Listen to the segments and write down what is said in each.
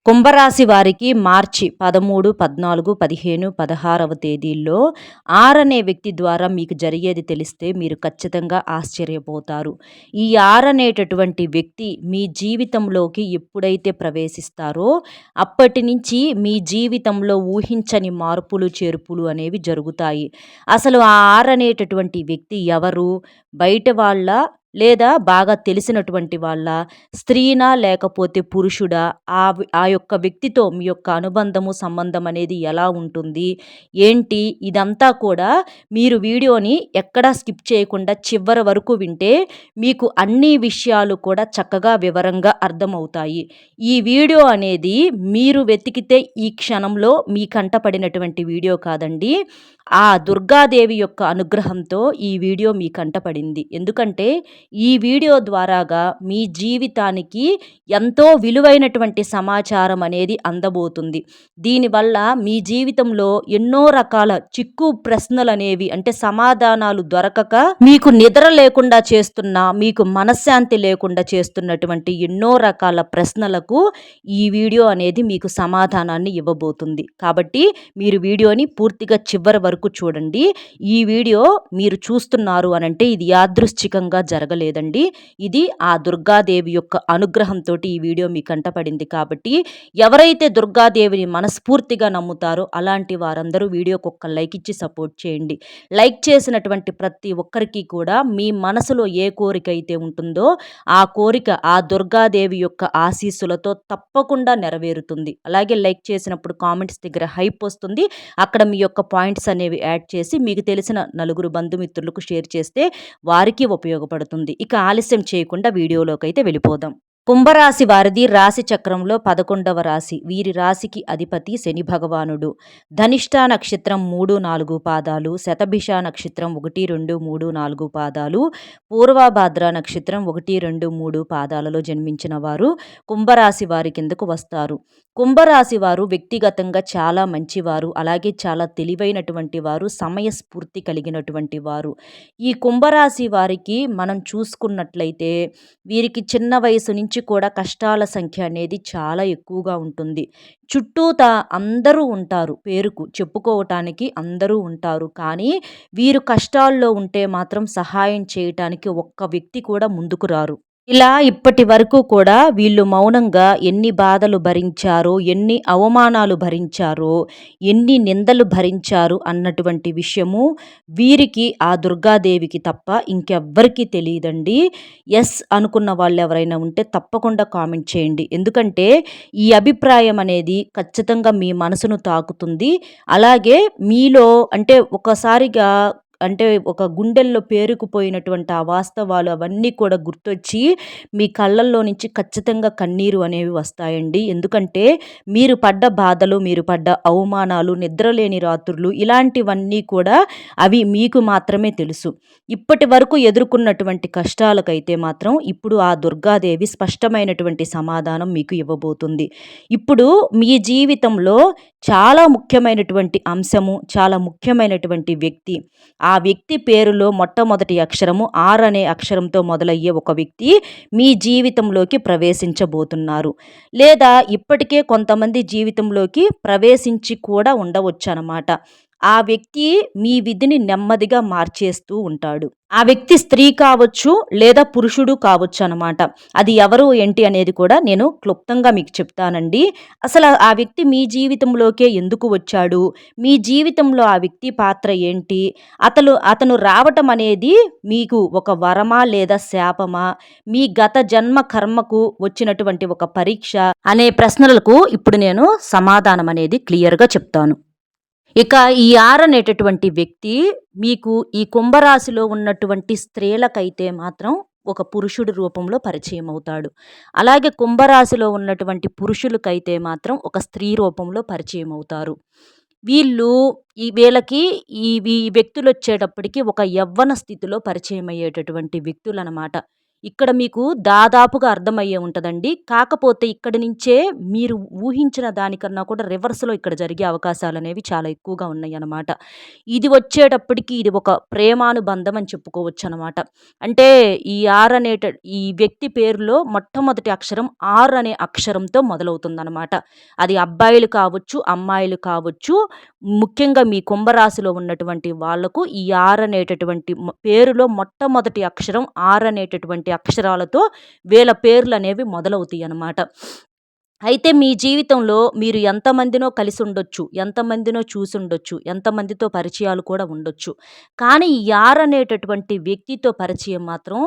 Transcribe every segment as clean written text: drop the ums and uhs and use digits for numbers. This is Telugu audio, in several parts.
కుంభరాశి వారికి మార్చి 13, 14, 15, 16వ తేదీల్లో 6 అనే వ్యక్తి ద్వారా మీకు జరిగేది తెలిస్తే మీరు ఖచ్చితంగా ఆశ్చర్యపోతారు. ఈ 6 అనేటటువంటి వ్యక్తి మీ జీవితంలోకి ఎప్పుడైతే ప్రవేశిస్తారో అప్పటి నుంచి మీ జీవితంలో ఊహించని మార్పులు, చేర్పులు అనేవి జరుగుతాయి. అసలు ఆ 6 అనేటటువంటి వ్యక్తి ఎవరు? బయట వాళ్ళా? లేదా బాగా తెలిసినటువంటి వాళ్ళా? స్త్రీనా? లేకపోతే పురుషుడా? ఆ యొక్క వ్యక్తితో మీ యొక్క అనుబంధము, సంబంధం అనేది ఎలా ఉంటుంది? ఏంటి? ఇదంతా కూడా మీరు వీడియోని ఎక్కడా స్కిప్ చేయకుండా చివరి వరకు వింటే మీకు అన్ని విషయాలు కూడా చక్కగా వివరంగా అర్థమవుతాయి. ఈ వీడియో అనేది మీరు వెతికితే ఈ క్షణంలో మీ కంట పడినటువంటి వీడియో కాదండి. ఆ దుర్గాదేవి యొక్క అనుగ్రహంతో ఈ వీడియో మీ కంట పడింది. ఎందుకంటే ఈ వీడియో ద్వారాగా మీ జీవితానికి ఎంతో విలువైనటువంటి సమాచారం అనేది అందబోతుంది. దీనివల్ల మీ జీవితంలో ఎన్నో రకాల చిక్కు ప్రశ్నలు అనేవి అంటే సమాధానాలు దొరకక మీకు నిద్ర లేకుండా చేస్తున్న, మీకు మనశ్శాంతి లేకుండా చేస్తున్నటువంటి ఎన్నో రకాల ప్రశ్నలకు ఈ వీడియో అనేది మీకు సమాధానాన్ని ఇవ్వబోతుంది. కాబట్టి మీరు వీడియోని పూర్తిగా చివరి వరకు చూడండి. ఈ వీడియో మీరు చూస్తున్నారు అనంటే ఇది యాదృశ్చికంగా జరగలేదండి. ఇది ఆ దుర్గాదేవి యొక్క అనుగ్రహంతో ఈ వీడియో మీ కంటపడింది. కాబట్టి ఎవరైతే దుర్గాదేవిని మనస్ఫూర్తిగా నమ్ముతారో అలాంటి వారందరూ వీడియోకి ఒక్క లైక్ ఇచ్చి సపోర్ట్ చేయండి. లైక్ చేసినటువంటి ప్రతి ఒక్కరికి కూడా మీ మనసులో ఏ కోరిక అయితే ఉంటుందో ఆ కోరిక ఆ దుర్గాదేవి యొక్క ఆశీస్సులతో తప్పకుండా నెరవేరుతుంది. అలాగే లైక్ చేసినప్పుడు కామెంట్స్ దగ్గర హైప్ వస్తుంది. అక్కడ మీ యొక్క పాయింట్స్ అనేవి యాడ్ చేసి మీకు తెలిసిన నలుగురు బంధుమిత్రులకు షేర్ చేస్తే వారికి ఉపయోగపడుతుంది. ఇక ఆలస్యం చేయకుండా వీడియోలోకి అయితే వెళ్ళిపోదాం. కుంభరాశి వారిది రాశి చక్రంలో 11వ రాశి. వీరి రాశికి అధిపతి శని భగవానుడు. ధనిష్ట నక్షత్రం 3, 4 పాదాలు, శతభిష నక్షత్రం 1, 2, 3, 4 పాదాలు, పూర్వభాద్ర నక్షత్రం 1, 2, 3 పాదాలలో జన్మించిన వారు కుంభరాశి వారి కిందకు వస్తారు. కుంభరాశి వారు వ్యక్తిగతంగా చాలా మంచివారు, అలాగే చాలా తెలివైనటువంటి వారు, సమయస్ఫూర్తి కలిగినటువంటి వారు. ఈ కుంభరాశి వారికి మనం చూసుకున్నట్లయితే వీరికి చిన్న వయసు నుంచి కూడా కష్టాల సంఖ్య అనేది చాలా ఎక్కువగా ఉంటుంది. చుట్టూతా అందరూ ఉంటారు, పేరుకు చెప్పుకోవటానికి అందరూ ఉంటారు. కానీ వీరు కష్టాల్లో ఉంటే మాత్రం సహాయం చేయటానికి ఒక్క వ్యక్తి కూడా ముందుకు రారు. ఇలా ఇప్పటి వరకు కూడా వీళ్ళు మౌనంగా ఎన్ని బాధలు భరించారో, ఎన్ని అవమానాలు భరించారో, ఎన్ని నిందలు భరించారు అన్నటువంటి విషయము వీరికి ఆ దుర్గాదేవికి తప్ప ఇంకెవ్వరికీ తెలియదండి. ఎస్ అనుకున్న వాళ్ళు ఎవరైనా ఉంటే తప్పకుండా కామెంట్ చేయండి. ఎందుకంటే ఈ అభిప్రాయం అనేది ఖచ్చితంగా మీ మనసును తాకుతుంది. అలాగే మీలో అంటే ఒకసారిగా అంటే ఒక గుండెల్లో పేరుకుపోయినటువంటి ఆ వాస్తవాలు అవన్నీ కూడా గుర్తొచ్చి మీ కళ్ళల్లో నుంచి ఖచ్చితంగా కన్నీరు అనేవి వస్తాయండి. ఎందుకంటే మీరు పడ్డ బాధలు, మీరు పడ్డ అవమానాలు, నిద్రలేని రాత్రులు ఇలాంటివన్నీ కూడా అవి మీకు మాత్రమే తెలుసు. ఇప్పటి వరకు ఎదుర్కొన్నటువంటి కష్టాలకైతే మాత్రం ఇప్పుడు ఆ దుర్గాదేవి స్పష్టమైనటువంటి సమాధానం మీకు ఇవ్వబోతుంది. ఇప్పుడు మీ జీవితంలో చాలా ముఖ్యమైనటువంటి అంశము, చాలా ముఖ్యమైనటువంటి వ్యక్తి. ఆ వ్యక్తి పేరులో మొట్టమొదటి అక్షరము ఆర్ అనే అక్షరంతో మొదలయ్యే ఒక వ్యక్తి మీ జీవితంలోకి ప్రవేశించబోతున్నారు. లేదా ఇప్పటికే కొంతమంది జీవితంలోకి ప్రవేశించి కూడా ఉండవచ్చనమాట. ఆ వ్యక్తి మీ విధిని నెమ్మదిగా మార్చేస్తూ ఉంటాడు. ఆ వ్యక్తి స్త్రీ కావచ్చు లేదా పురుషుడు కావచ్చు అనమాట. అది ఎవరు ఏంటి అనేది కూడా నేను క్లుప్తంగా మీకు చెప్తానండి. అసలు ఆ వ్యక్తి మీ జీవితంలోకే ఎందుకు వచ్చాడు? మీ జీవితంలో ఆ వ్యక్తి పాత్ర ఏంటి? అతను రావటం అనేది మీకు ఒక వరమా లేదా శాపమా? మీ గత జన్మ కర్మకు వచ్చినటువంటి ఒక పరీక్ష అనే ప్రశ్నలకు ఇప్పుడు నేను సమాధానం అనేది క్లియర్‌గా చెప్తాను. ఇక ఈ ఆర్ అనేటటువంటి వ్యక్తి మీకు ఈ కుంభరాశిలో ఉన్నటువంటి స్త్రీలకైతే మాత్రం ఒక పురుషుడి రూపంలో పరిచయం అవుతాడు. అలాగే కుంభరాశిలో ఉన్నటువంటి పురుషులకైతే మాత్రం ఒక స్త్రీ రూపంలో పరిచయం అవుతారు. వీళ్ళు వీళ్ళకి ఈ వ్యక్తులు వచ్చేటప్పటికి ఒక యవ్వన స్థితిలో పరిచయం అయ్యేటటువంటి వ్యక్తులనమాట. ఇక్కడ మీకు దాదాపుగా అర్థమయ్యే ఉంటదండి. కాకపోతే ఇక్కడి నుంచే మీరు ఊహించిన దానికన్నా కూడా రివర్స్‌లో ఇక్కడ జరిగే అవకాశాలనేవి చాలా ఎక్కువగా ఉన్నాయన్నమాట. ఇది వచ్చేటప్పటికి ఇది ఒక ప్రేమానుబంధం అని చెప్పుకోవచ్చనమాట. అంటే ఈ ఆర్ అనేట ఈ వ్యక్తి పేరులో మొట్టమొదటి అక్షరం ఆర్ అనే అక్షరంతో మొదలవుతుందనమాట. అది అబ్బాయిలు కావచ్చు, అమ్మాయిలు కావచ్చు. ముఖ్యంగా మీ కుంభరాశిలో ఉన్నటువంటి వాళ్ళకు ఈ ఆర్ అనేటటువంటి పేరులో మొట్టమొదటి అక్షరం ఆర్ అనేటటువంటి అక్షరాలతో వీళ్ళ పేర్లనేవి మొదలవుతాయనమాట. అయితే మీ జీవితంలో మీరు ఎంతమందినో కలిసుండొచ్చు, ఎంతమందినో చూసుండొచ్చు, ఎంతమందితో పరిచయాలు కూడా ఉండొచ్చు. కానీ ఈ యార్ అనేటటువంటి వ్యక్తితో పరిచయం మాత్రం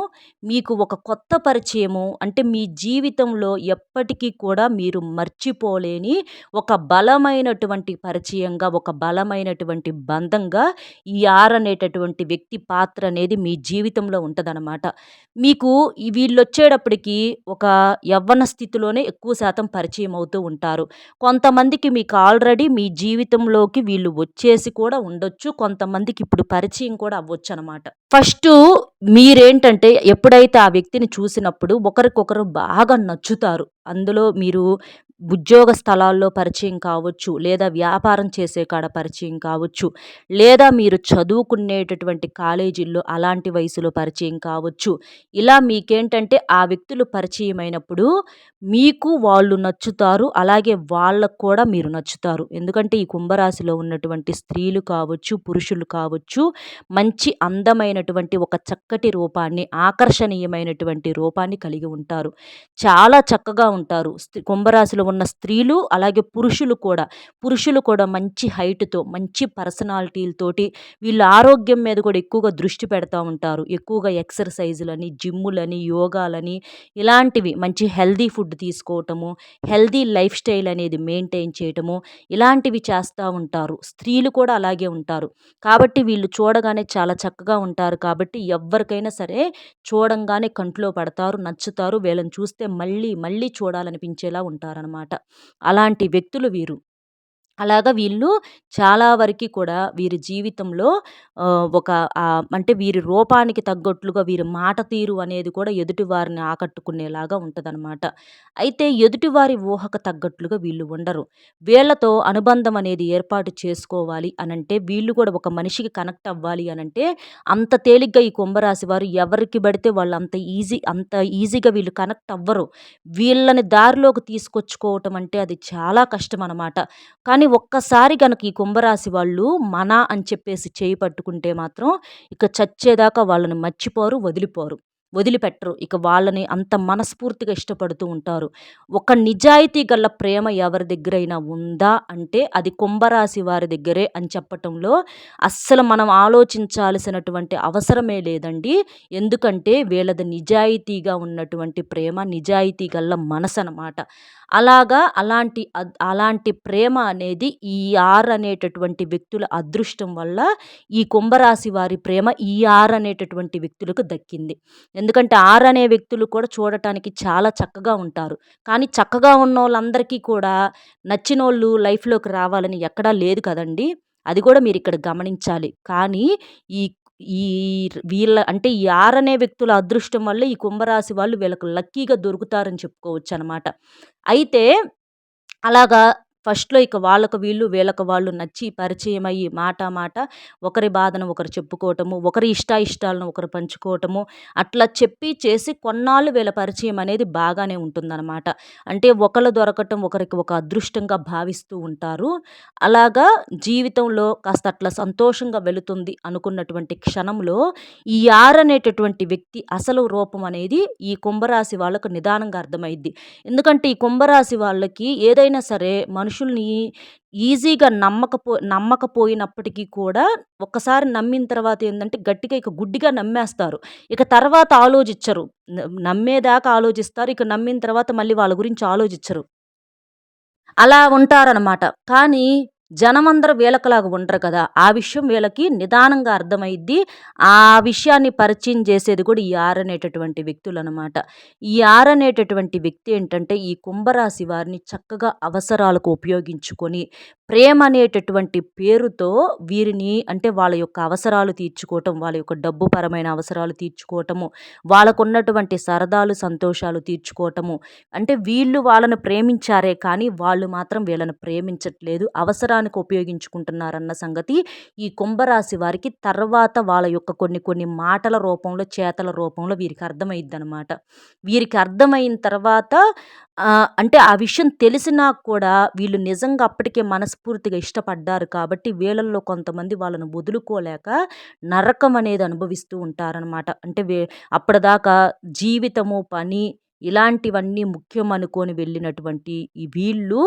మీకు ఒక కొత్త పరిచయము, అంటే మీ జీవితంలో ఎప్పటికీ కూడా మీరు మర్చిపోలేని ఒక బలమైనటువంటి పరిచయంగా, ఒక బలమైనటువంటి బంధంగా ఈ యార్ అనేటటువంటి వ్యక్తి పాత్ర అనేది మీ జీవితంలో ఉంటదనమాట. మీకు వీళ్ళొచ్చేటప్పటికి ఒక యవ్వన స్థితిలోనే ఎక్కువ శాతం పరిచయం అవుతూ ఉంటారు. కొంతమందికి మీకు ఆల్రెడీ మీ జీవితంలోకి వీళ్ళు వచ్చేసి కూడా ఉండొచ్చు. కొంతమందికి ఇప్పుడు పరిచయం కూడా అవ్వొచ్చనమాట. ఫస్టు మీరేంటంటే ఎప్పుడైతే ఆ వ్యక్తిని చూసినప్పుడు ఒకరికొకరు బాగా నచ్చుతారు. అందులో మీరు ఉద్యోగ స్థలాల్లో పరిచయం కావచ్చు, లేదా వ్యాపారం చేసే కాడ పరిచయం కావచ్చు, లేదా మీరు చదువుకునేటటువంటి కాలేజీల్లో అలాంటి వయసులో పరిచయం కావచ్చు. ఇలా మీకేంటంటే ఆ వ్యక్తులు పరిచయమైనప్పుడు మీకు వాళ్ళు నచ్చుతారు. అలాగే వాళ్ళకి కూడా మీరు నచ్చుతారు. ఎందుకంటే ఈ కుంభరాశిలో ఉన్నటువంటి స్త్రీలు కావచ్చు, పురుషులు కావచ్చు, మంచి అందమైనటువంటి ఒక చక్కటి రూపాన్ని, ఆకర్షణీయమైనటువంటి రూపాన్ని కలిగి ఉంటారు. చాలా చక్కగా ఉంటారు. కుంభరాశిలో ఉన్న స్త్రీలు అలాగే పురుషులు కూడా మంచి హైట్‌తో, మంచి పర్సనాలిటీలతోటి వీళ్ళు ఆరోగ్యం మీద కూడా ఎక్కువగా దృష్టి పెడతా ఉంటారు. ఎక్కువగా ఎక్సర్‌సైజులని, జిమ్ములని, యోగాలని ఇలాంటివి మంచి హెల్తీ ఫుడ్ తీసుకోవటము, హెల్తీ లైఫ్ స్టైల్ అనేది మెయింటైన్ చేయటము, ఇలాంటివి చేస్తా ఉంటారు. స్త్రీలు కూడా అలాగే ఉంటారు. కాబట్టి వీళ్ళు చూడగానే చాలా చక్కగా ఉంటారు కాబట్టి ఎవ్వరికైనా సరే చూడంగానే కంట్లో పడతారు, నచ్చుతారు. వీళ్ళని చూస్తే మళ్ళీ, మళ్ళీ చూడాలనిపించేలా ఉంటారనమాట. అలాంటి వ్యక్తులు వీరు. అలాగా వీళ్ళు చాలా వరకి కూడా వీరి జీవితంలో ఒక అంటే వీరి రూపానికి తగ్గట్లుగా వీరి మాట తీరు అనేది కూడా ఎదుటి వారిని ఆకట్టుకునేలాగా ఉంటదనమాట. అయితే ఎదుటివారి ఊహకు తగ్గట్లుగా వీళ్ళు ఉండరు. వీళ్ళతో అనుబంధం అనేది ఏర్పాటు చేసుకోవాలి అనంటే, వీళ్ళు కూడా ఒక మనిషికి కనెక్ట్ అవ్వాలి అనంటే, అంత తేలిగ్గా ఈ కుంభరాశి వారు ఎవరికి పడితే వాళ్ళు అంత ఈజీగా వీళ్ళు కనెక్ట్ అవ్వరు. వీళ్ళని దారిలోకి తీసుకొచ్చుకోవటం అంటే అది చాలా కష్టమనమాట. కానీ ఒక్కసారి గనక ఈ కుంభరాశి వాళ్ళు అని చెప్పేసి చేయి పట్టుకుంటే మాత్రం ఇక చచ్చేదాకా వాళ్ళని మర్చిపోరు, వదిలిపెట్టరు. ఇక వాళ్ళని అంత మనస్ఫూర్తిగా ఇష్టపడుతూ ఉంటారు. ఒక నిజాయితీ గల ప్రేమ ఎవరి దగ్గరైనా ఉందా అంటే అది కుంభరాశి వారి దగ్గరే అని చెప్పటంలో అస్సలు మనం ఆలోచించాల్సినటువంటి అవసరమే లేదండి. ఎందుకంటే వీళ్ళది నిజాయితీగా ఉన్నటువంటి ప్రేమ, నిజాయితీ గల మనసనమాట. అలాంటి ప్రేమ అనేది ఈ ఆర్ అనేటటువంటి వ్యక్తుల అదృష్టం వల్ల ఈ కుంభరాశి వారి ప్రేమ ఈ ఆర్ అనేటటువంటి వ్యక్తులకు దక్కింది. ఎందుకంటే ఆర్ అనే వ్యక్తులు కూడా చూడటానికి చాలా చక్కగా ఉంటారు. కానీ చక్కగా ఉన్నోళ్ళందరికీ కూడా నచ్చినోళ్ళు లైఫ్‌లోకి రావాలని ఎక్కడా లేదు కదండీ! అది కూడా మీరిక్కడ గమనించాలి. కానీ ఈ ఈ అంటే ఈ ఆర్ అనే వ్యక్తుల అదృష్టం వల్ల ఈ కుంభరాశి వాళ్ళు వీళ్ళకి లక్కీగా దొరుకుతారని చెప్పుకోవచ్చనమాట. అయితే అలాగా ఫస్ట్‌లో ఇక వాళ్ళకి వీళ్ళు, వీళ్ళకి వాళ్ళు నచ్చి పరిచయమయ్యి మాట ఒకరి బాధను ఒకరు చెప్పుకోవటము, ఒకరి ఇష్టాయిష్టాలను ఒకరు పంచుకోవటము, అట్లా చెప్పి చేసి కొన్నాళ్ళు వీళ్ళ పరిచయం అనేది బాగానే ఉంటుందనమాట. అంటే ఒకళ్ళు దొరకటం ఒకరికి ఒక అదృష్టంగా భావిస్తూ ఉంటారు. అలాగా జీవితంలో కాస్త అట్లా సంతోషంగా వెళుతుంది అనుకున్నటువంటి క్షణంలో ఈ ఆర్ అనేటటువంటి వ్యక్తి అసలు రూపం అనేది ఈ కుంభరాశి వాళ్ళకు నిదానంగా అర్థమైద్ది. ఎందుకంటే ఈ కుంభరాశి వాళ్ళకి ఏదైనా సరే మనుషుల్ని ఈజీగా నమ్మకపోయినప్పటికీ కూడా ఒక్కసారి నమ్మిన తర్వాత ఏందంటే గట్టిగా ఇక గుడ్డిగా నమ్మేస్తారు. ఇక తర్వాత ఆలోచిచ్చరు. నమ్మేదాకా ఆలోచిస్తారు. ఇక నమ్మిన తర్వాత మళ్ళీ వాళ్ళ గురించి ఆలోచిచ్చరు. అలా ఉంటారనమాట. కానీ జనమందరూ వీళ్ళకిలాగా ఉండరు కదా! ఆ విషయం వీళ్ళకి నిదానంగా అర్థమైద్ది. ఆ విషయాన్ని పరిచయం చేసేది కూడా ఈ 6 అనేటటువంటి వ్యక్తులనమాట. ఈ 6 అనేటటువంటి వ్యక్తి ఏంటంటే, ఈ కుంభరాశి వారిని చక్కగా అవసరాలకు ఉపయోగించుకొని, ప్రేమ అనేటటువంటి పేరుతో వీరిని అంటే వాళ్ళ యొక్క అవసరాలు తీర్చుకోవటం, వాళ్ళ యొక్క డబ్బు పరమైన అవసరాలు తీర్చుకోవటము, వాళ్ళకున్నటువంటి సరదాలు, సంతోషాలు తీర్చుకోవటము. అంటే వీళ్ళు వాళ్ళని ప్రేమించారే కానీ, వాళ్ళు మాత్రం వీళ్ళని ప్రేమించట్లేదు. అవసరానికి ఉపయోగించుకుంటున్నారన్న సంగతి ఈ కుంభరాశి వారికి తర్వాత వాళ్ళ యొక్క కొన్ని కొన్ని మాటల రూపంలో, చేతల రూపంలో వీరికి అర్థమైద్దనమాట. వీరికి అర్థమైన తర్వాత అంటే ఆ విషయం తెలిసినా కూడా వీళ్ళు నిజంగా అప్పటికే మనస్ఫూర్తిగా ఇష్టపడ్డారు కాబట్టి వీళ్ళల్లో కొంతమంది వాళ్ళను వదులుకోలేక నరకం అనేది అనుభవిస్తూ ఉంటారనమాట. అంటే అప్పటిదాకా జీవితము, పని ఇలాంటివన్నీ ముఖ్యం అనుకోని వెళ్ళినటువంటి ఈ వీళ్ళు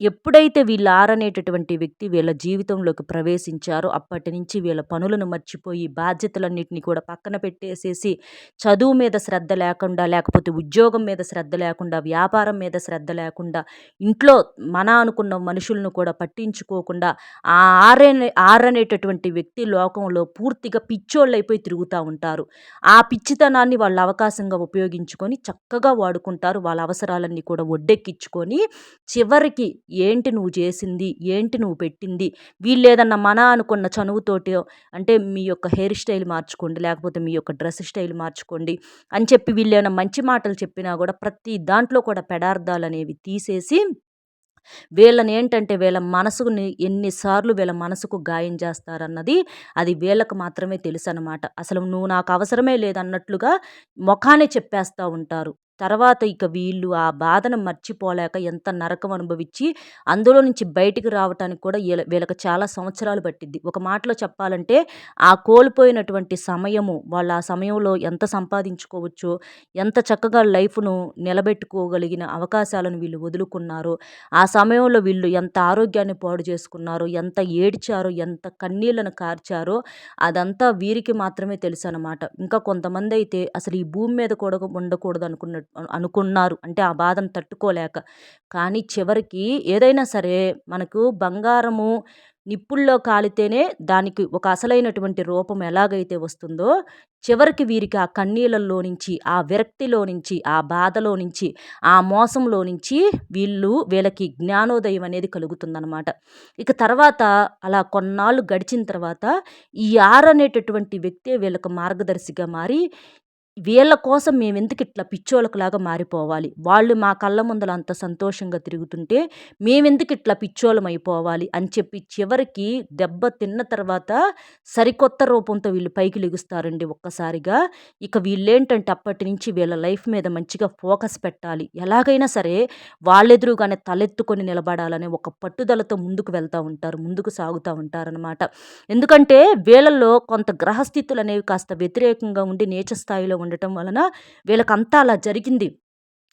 ఎప్పుడైతే వీళ్ళు ఆరనేటటువంటి వ్యక్తి వీళ్ళ జీవితంలోకి ప్రవేశించారో అప్పటి నుంచి వీళ్ళ పనులను మర్చిపోయి బాధ్యతలన్నిటిని కూడా పక్కన పెట్టేసేసి చదువు మీద శ్రద్ధ లేకుండా, లేకపోతే ఉద్యోగం మీద శ్రద్ధ లేకుండా, వ్యాపారం మీద శ్రద్ధ లేకుండా, ఇంట్లో మన అనుకున్న మనుషులను కూడా పట్టించుకోకుండా ఆ ఆరనేటటువంటి వ్యక్తి లోకంలో పూర్తిగా పిచ్చోళ్ళైపోయి తిరుగుతా ఉంటారు. ఆ పిచ్చితనాన్ని వాళ్ళు అవకాశంగా ఉపయోగించుకొని చక్కగా వాడుకుంటారు. వాళ్ళ అవసరాలన్నీ కూడా ఒడ్డెక్కించుకొని చివరికి ఏంటి నువ్వు చేసింది? ఏంటి నువ్వు పెట్టింది? వీళ్ళేదన్నా మన అనుకున్న చనువుతోటో అంటే మీ యొక్క హెయిర్ స్టైల్ మార్చుకోండి, లేకపోతే మీ యొక్క డ్రెస్ స్టైల్ మార్చుకోండి అని చెప్పి వీళ్ళేమైనా మంచి మాటలు చెప్పినా గూడా ప్రతి దాంట్లో కూడా పెడార్థాలనేవి తీసేసి వీళ్ళనేంటంటే వీళ్ళ మనసుని ఎన్ని సార్లు వీళ్ళ మనసుకు గాయం చేస్తారన్నది అది వీళ్ళకి మాత్రమే తెలుసనమాట. అసలు నువ్వు నాకు అవసరమే లేదన్నట్లుగా మొఖానే చెప్పేస్తా ఉంటారు. తర్వాత ఇక వీళ్ళు ఆ బాధను మర్చిపోలేక ఎంత నరకం అనుభవించి అందులో నుంచి బయటికి రావటానికి కూడా వీళ్ళకి చాలా సంవత్సరాలు పట్టిద్ది. ఒక మాటలో చెప్పాలంటే ఆ కోల్పోయినటువంటి సమయము వాళ్ళు ఆ సమయంలో ఎంత సంపాదించుకోవచ్చో, ఎంత చక్కగా లైఫ్‌ను నిలబెట్టుకోగలిగిన అవకాశాలను వీళ్ళు వదులుకున్నారో ఆ సమయంలో వీళ్ళు ఎంత ఆరోగ్యాన్ని పాడు చేసుకున్నారో, ఎంత ఏడ్చారో, ఎంత కన్నీళ్లను కార్చారో అదంతా వీరికి మాత్రమే తెలుసనమాట. ఇంకా కొంతమందైతే అసలు ఈ భూమి మీద కూడా ఉండకూడదు అనుకున్నారు. అంటే ఆ బాధను తట్టుకోలేక. కానీ చివరికి ఏదైనా సరే మనకు బంగారము నిప్పుల్లో కాలితేనే దానికి ఒక అసలైనటువంటి రూపం ఎలాగైతే వస్తుందో, చివరికి వీరికి ఆ కన్నీళ్ళల్లో నుంచి, ఆ విరక్తిలో నుంచి, ఆ బాధలో నుంచి, ఆ మోసంలో నుంచి వీళ్ళకి జ్ఞానోదయం అనేది కలుగుతుందనమాట. ఇక తర్వాత అలా కొన్నాళ్ళు గడిచిన తర్వాత ఈ అనేటటువంటి వ్యక్తే వీళ్ళకి మార్గదర్శిగా మారి వీళ్ళ కోసం మేమెందుకిట్లా పిచ్చోళ్ళకులాగా మారిపోవాలి? వాళ్ళు మా కళ్ళ ముందల అంత సంతోషంగా తిరుగుతుంటే, మేమెందుకిట్లా పిచ్చోళ్ళమైపోవాలి అని చెప్పి చివరికి దెబ్బ తిన్న తర్వాత సరికొత్త రూపంతో వీళ్ళు పైకి లెగుస్తారండి ఒక్కసారిగా. ఇక వీళ్ళేంటంటే అప్పటి నుంచి వీళ్ళ లైఫ్ మీద మంచిగా ఫోకస్ పెట్టాలి. ఎలాగైనా సరే వాళ్ళెదురుగానే తలెత్తుకొని నిలబడాలనే ఒక పట్టుదలతో ముందుకు వెళ్తా ఉంటారు. ముందుకు సాగుతా ఉంటారనమాట. ఎందుకంటే వీళ్ళల్లో కొంత గ్రహస్థితులనేవి కాస్త వ్యతిరేకంగా ఉండి నీచ స్థాయిలో ఉండటం వలన వీళ్ళకంతా అలా జరిగింది.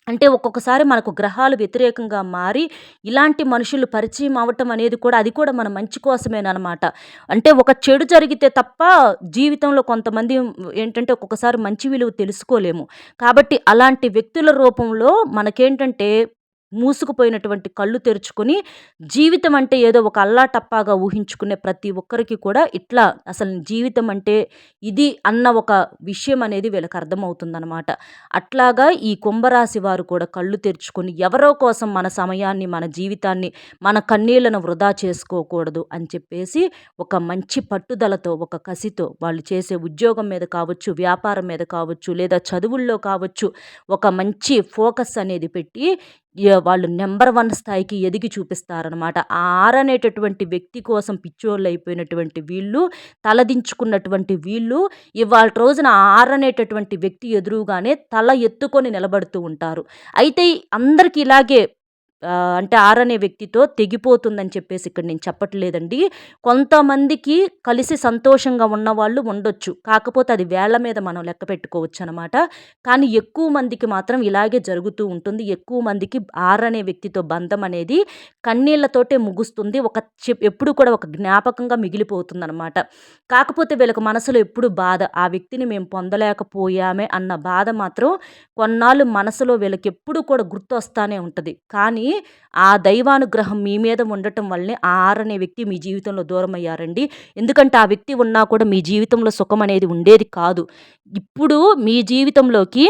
అంటే ఒక్కొక్కసారి మనకు గ్రహాలు వ్యతిరేకంగా మారి ఇలాంటి మనుషులు పరిచయం అవ్వటం అనేది కూడా అది కూడా మన మంచి కోసమేననమాట. అంటే ఒక చెడు జరిగితే తప్ప జీవితంలో కొంతమంది ఏంటంటే ఒక్కొక్కసారి మంచి విలువ తెలుసుకోలేము. కాబట్టి అలాంటి వ్యక్తుల రూపంలో మనకేంటంటే మూసుకుపోయినటువంటి కళ్ళు తెరుచుకొని జీవితం అంటే ఏదో ఒక అల్లాటప్పాగా ఊహించుకునే ప్రతి ఒక్కరికి కూడా ఇట్లా అసలు జీవితం అంటే ఇది అన్న ఒక విషయం అనేది వీళ్ళకి అర్థమవుతుందనమాట. అట్లాగా ఈ కుంభరాశి వారు కూడా కళ్ళు తెరుచుకొని ఎవరో కోసం మన సమయాన్ని, మన జీవితాన్ని, మన కన్నీళ్లను వృధా చేసుకోకూడదు అని చెప్పేసి ఒక మంచి పట్టుదలతో, ఒక కసితో వాళ్ళు చేసే ఉద్యోగం మీద కావచ్చు, వ్యాపారం మీద కావచ్చు, లేదా చదువుల్లో కావచ్చు, ఒక మంచి ఫోకస్ అనేది పెట్టి వాళ్ళు నంబర్ 1 స్థాయికి ఎదిగి చూపిస్తారనమాట. ఆ అనేటటువంటి వ్యక్తి కోసం పిచ్చోళ్ళయిపోయినటువంటి వీళ్ళు, తలదించుకున్నటువంటి వీళ్ళు ఇవాల్టి రోజున ఆ అనేటటువంటి వ్యక్తి ఎదురుగానే తల ఎత్తుకొని నిలబడుతూ ఉంటారు. అయితే అందరికి ఇలాగే అంటే అనే వ్యక్తితో తెగిపోతుందని చెప్పేసి ఇక్కడ నేను చెప్పట్లేదండి. కొంతమందికి కలిసి సంతోషంగా ఉన్నవాళ్ళు ఉండొచ్చు. కాకపోతే అది వేళ్ళ మీద మనం లెక్క పెట్టుకోవచ్చనమాట. కానీ ఎక్కువ మందికి మాత్రం ఇలాగే జరుగుతూ ఉంటుంది. ఎక్కువ మందికి అనే వ్యక్తితో బంధం అనేది కన్నీళ్లతోటే ముగుస్తుంది. ఎప్పుడు కూడా ఒక జ్ఞాపకంగా మిగిలిపోతుందనమాట. కాకపోతే వీళ్ళకి మనసులో ఎప్పుడు బాధ. ఆ వ్యక్తిని మేము పొందలేకపోయామే అన్న బాధ మాత్రం కొన్నాళ్ళు మనసులో వీళ్ళకెప్పుడు కూడా గుర్తొస్తానే ఉంటది. కానీ కానీ ఆ దైవానుగ్రహం మీ మీద ఉండటం వల్లనే ఆ అనే వ్యక్తి మీ జీవితంలో దూరం అయ్యారండి. ఎందుకంటే ఆ వ్యక్తి ఉన్నా కూడా మీ జీవితంలో సుఖం అనేది ఉండేది కాదు. ఇప్పుడు మీ జీవితంలోకి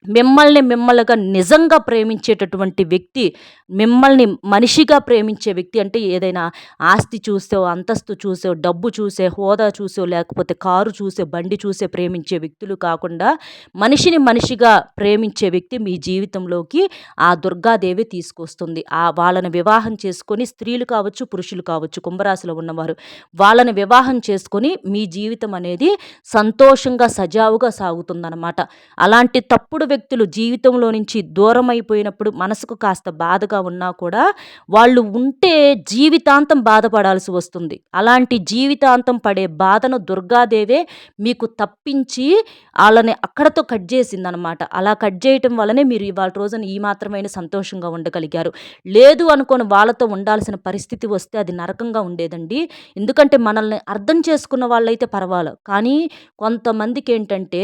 మిమ్మల్నిగా నిజంగా ప్రేమించేటటువంటి వ్యక్తి, మిమ్మల్ని మనిషిగా ప్రేమించే వ్యక్తి అంటే ఏదైనా ఆస్తి చూసో, అంతస్తు చూసో, డబ్బు చూసే, హోదా చూసో, లేకపోతే కారు చూసే, బండి చూసే ప్రేమించే వ్యక్తులు కాకుండా మనిషిని మనిషిగా ప్రేమించే వ్యక్తి మీ జీవితంలోకి ఆ దుర్గాదేవి తీసుకొస్తుంది. వాళ్ళని వివాహం చేసుకొని స్త్రీలు కావచ్చు, పురుషులు కావచ్చు, కుంభరాశిలో ఉన్నవారు వాళ్ళని వివాహం చేసుకొని మీ జీవితం అనేది సంతోషంగా, సజావుగా సాగుతుందనమాట. అలాంటి తప్పుడు వ్యక్తులు జీవితంలో నుంచి దూరం అయిపోయినప్పుడు మనసుకు కాస్త బాధగా ఉన్నా కూడా వాళ్ళు ఉంటే జీవితాంతం బాధపడాల్సి వస్తుంది. అలాంటి జీవితాంతం పడే బాధను దుర్గాదేవే మీకు తప్పించి ఆళ్ళని అక్కడతో కట్ చేసిందనమాట. అలా కట్ చేయటం వల్లనే మీరు ఇవాళ రోజున ఈ మాత్రమైన సంతోషంగా ఉండగలిగారు. లేదు అనుకోని వాళ్ళతో ఉండాల్సిన పరిస్థితి వస్తే అది నరకంగా ఉండేదండి. ఎందుకంటే మనల్ని అర్థం చేసుకున్న వాళ్ళైతే పర్వాలేదు. కానీ కొంతమందికి ఏంటంటే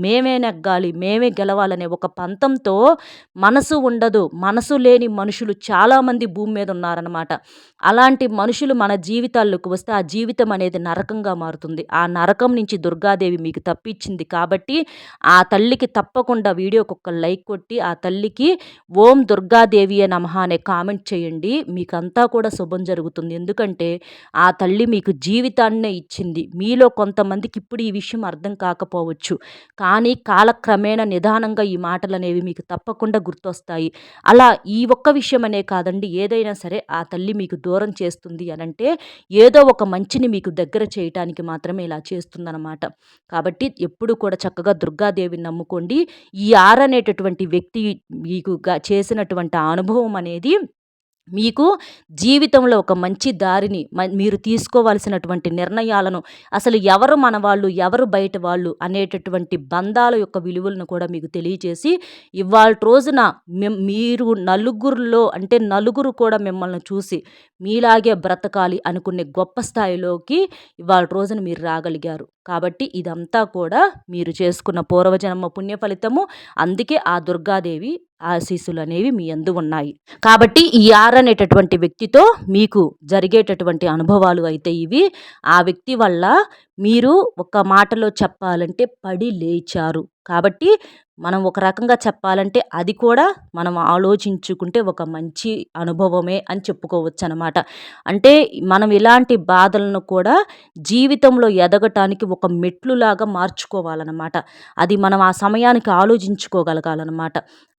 మేమే నెగ్గాలి, మేమే గెలవాలనే ఒక పంతంతో మనసు ఉండదు. మనసు లేని మనుషులు చాలామంది భూమి మీద ఉన్నారనమాట. అలాంటి మనుషులు మన జీవితాల్లోకి వస్తే ఆ జీవితం అనేది నరకంగా మారుతుంది. ఆ నరకం నుంచి దుర్గాదేవి మీకు తప్పించింది కాబట్టి ఆ తల్లికి తప్పకుండా వీడియోకి ఒక లైక్ కొట్టి ఆ తల్లికి ఓం దుర్గాదేవియే నమః అనే కామెంట్ చేయండి. మీకంతా కూడా శుభం జరుగుతుంది. ఎందుకంటే ఆ తల్లి మీకు జీవితాన్నే ఇచ్చింది. మీలో కొంతమందికి ఇప్పుడు ఈ విషయం అర్థం కాకపోవచ్చు. కానీ కాలక్రమేణా నిదానంగా ఈ మాటలనేవి మీకు తప్పకుండా గుర్తొస్తాయి. అలా ఈ ఒక్క విషయం అనే కాదండి, ఏదైనా సరే ఆ తల్లి మీకు దూరం చేస్తుంది అనంటే ఏదో ఒక మంచిని మీకు దగ్గర చేయటానికి మాత్రమే ఇలా చేస్తుందన్నమాట. కాబట్టి ఎప్పుడు కూడా చక్కగా దుర్గాదేవిని నమ్ముకోండి. ఈ అనేటటువంటి వ్యక్తి మీకు చేసినటువంటి అనుభవం అనేది మీకు జీవితంలో ఒక మంచి దారిని మీరు తీసుకోవాల్సినటువంటి నిర్ణయాలను, అసలు ఎవరు మన వాళ్ళు, ఎవరు బయట వాళ్ళు అనేటటువంటి బంధాల యొక్క విలువలను కూడా మీకు తెలియచేసి ఇవాల్టి రోజున మీరు నలుగురిలో అంటే నలుగురు కూడా మిమ్మల్ని చూసి మీలాగే బ్రతకాలి అనుకునే గొప్ప స్థాయిలోకి ఇవాల్టి రోజున మీరు రాగలిగారు. కాబట్టి ఇదంతా కూడా మీరు చేసుకున్న పూర్వజన్మ పుణ్య ఫలితము. అందుకే ఆ దుర్గాదేవి ఆశీస్సులు అనేవి మీ యందు ఉన్నాయి. కాబట్టి ఈ అనేటటువంటి వ్యక్తితో మీకు జరిగేటటువంటి అనుభవాలు అయితే ఇవి. ఆ వ్యక్తి వల్ల మీరు ఒక మాటలో చెప్పాలంటే పడి లేచారు. కాబట్టి మనం ఒక రకంగా చెప్పాలంటే అది కూడా మనం ఆలోచించుకుంటే ఒక మంచి అనుభవమే అని చెప్పుకోవచ్చనమాట. అంటే మనం ఇలాంటి బాధలను కూడా జీవితంలో ఎదగటానికి ఒక మెట్లులాగా మార్చుకోవాలనమాట. అది మనం ఆ సమయానికి ఆలోచించుకోగలగాలనమాట.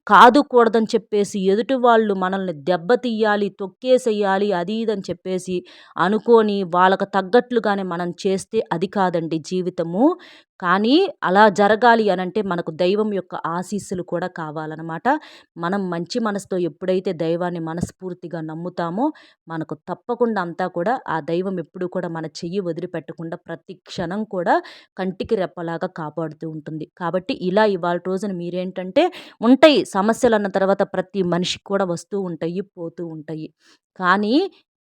కాదు కూడదని చెప్పేసి ఎదుటి వాళ్ళు మనల్ని దెబ్బతీయాలి, తొక్కేసేయాలి అది ఇది అని చెప్పేసి అనుకోని వాళ్ళకు తగ్గట్లుగానే మనం చేస్తే అది కాదండి జీవితము. కానీ అలా జరగాలి అనంటే మనకు దైవం యొక్క ఆశీస్సులు కూడా కావాలనమాట. మనం మంచి మనసుతో ఎప్పుడైతే దైవాన్ని మనస్ఫూర్తిగా నమ్ముతామో మనకు తప్పకుండా అంతా కూడా ఆ దైవం ఎప్పుడూ కూడా మన చెయ్యి వదిలిపెట్టకుండా ప్రతి క్షణం కూడా కంటికి రెప్పలాగా కాపాడుతూ ఉంటుంది. కాబట్టి ఇలా ఇవాల్టి రోజున మీరేంటంటే ఉంటాయి సమస్యలన్న తర్వాత ప్రతి మనిషికి కూడా వస్తూ ఉంటాయి, పోతూ ఉంటాయి. కానీ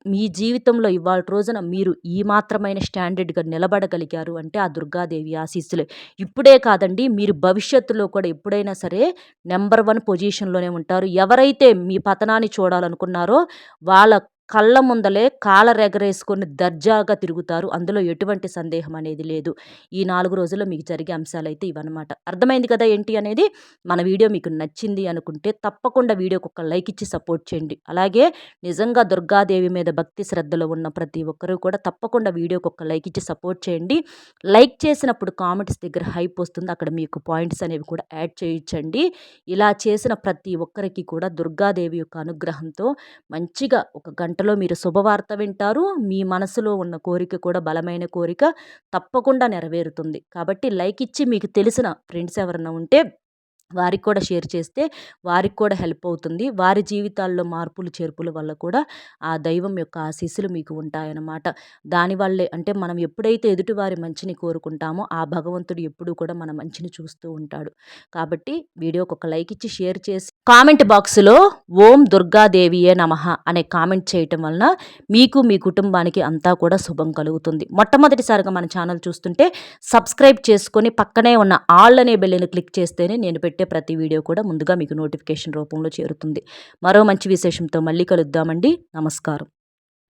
మీ జీవితంలో ఇవాల్టి రోజున మీరు ఈ మాత్రమైన స్టాండర్డ్‌గా నిలబడగలిగారు అంటే ఆ దుర్గాదేవి ఆశీస్సులే. ఇప్పుడే కాదండి, మీరు భవిష్యత్తులో కూడా ఎప్పుడైనా సరే నంబర్ 1 పొజిషన్‌లోనే ఉంటారు. ఎవరైతే మీ పతనాన్ని చూడాలనుకున్నారో వాళ్ళ కళ్ళ ముందలే కాలరెగరేసుకొని దర్జాగా తిరుగుతారు. అందులో ఎటువంటి సందేహం అనేది లేదు. ఈ 4 రోజుల్లో మీకు జరిగే అంశాలైతే ఇవన్నమాట. అర్థమైంది కదా ఏంటి అనేది? మన వీడియో మీకు నచ్చింది అనుకుంటే తప్పకుండా వీడియోకి ఒక లైక్ ఇచ్చి సపోర్ట్ చేయండి. అలాగే నిజంగా దుర్గాదేవి మీద భక్తి శ్రద్ధలో ఉన్న ప్రతి ఒక్కరూ కూడా తప్పకుండా వీడియోకి ఒక లైక్ ఇచ్చి సపోర్ట్ చేయండి. లైక్ చేసినప్పుడు కామెంట్స్ దగ్గర హైప్ వస్తుంది. అక్కడ మీకు పాయింట్స్ అనేవి కూడా యాడ్ చేయించండి. ఇలా చేసిన ప్రతి ఒక్కరికి కూడా దుర్గాదేవి యొక్క అనుగ్రహంతో మంచిగా ఒక గంటలో మీరు శుభవార్త వింటారు. మీ మనసులో ఉన్న కోరిక కూడా బలమైన కోరిక తప్పకుండా నెరవేరుతుంది. కాబట్టి లైక్ ఇచ్చి మీకు తెలిసిన ఫ్రెండ్స్ ఎవరైనా ఉంటే వారికి కూడా షేర్ చేస్తే వారికి కూడా హెల్ప్ అవుతుంది. వారి జీవితాల్లో మార్పులు చేర్పుల వల్ల కూడా ఆ దైవం యొక్క ఆశీస్సులు మీకు ఉంటాయన్నమాట. దానివల్లే అంటే మనం ఎప్పుడైతే ఎదుటివారి మంచిని కోరుకుంటామో ఆ భగవంతుడు ఎప్పుడూ కూడా మన మంచిని చూస్తూ ఉంటాడు. కాబట్టి వీడియోకి ఒక లైక్ ఇచ్చి షేర్ చేసి కామెంట్ బాక్స్‌లో ఓం దుర్గాదేవియే నమః అనే కామెంట్ చేయటం వలన మీకు మీ కుటుంబానికి అంతా కూడా శుభం కలుగుతుంది. మొట్టమొదటిసారిగా మన ఛానల్ చూస్తుంటే సబ్స్క్రైబ్ చేసుకొని పక్కనే ఉన్న ఆల్ అనే బెల్‌ని క్లిక్ చేస్తేనే నేను పెట్టే పెట్టే ప్రతి వీడియో కూడా ముందుగా మీకు నోటిఫికేషన్ రూపంలో చేరుతుంది. మరో మంచి విశేషంతో మళ్ళీ కలుద్దామండి. నమస్కారం.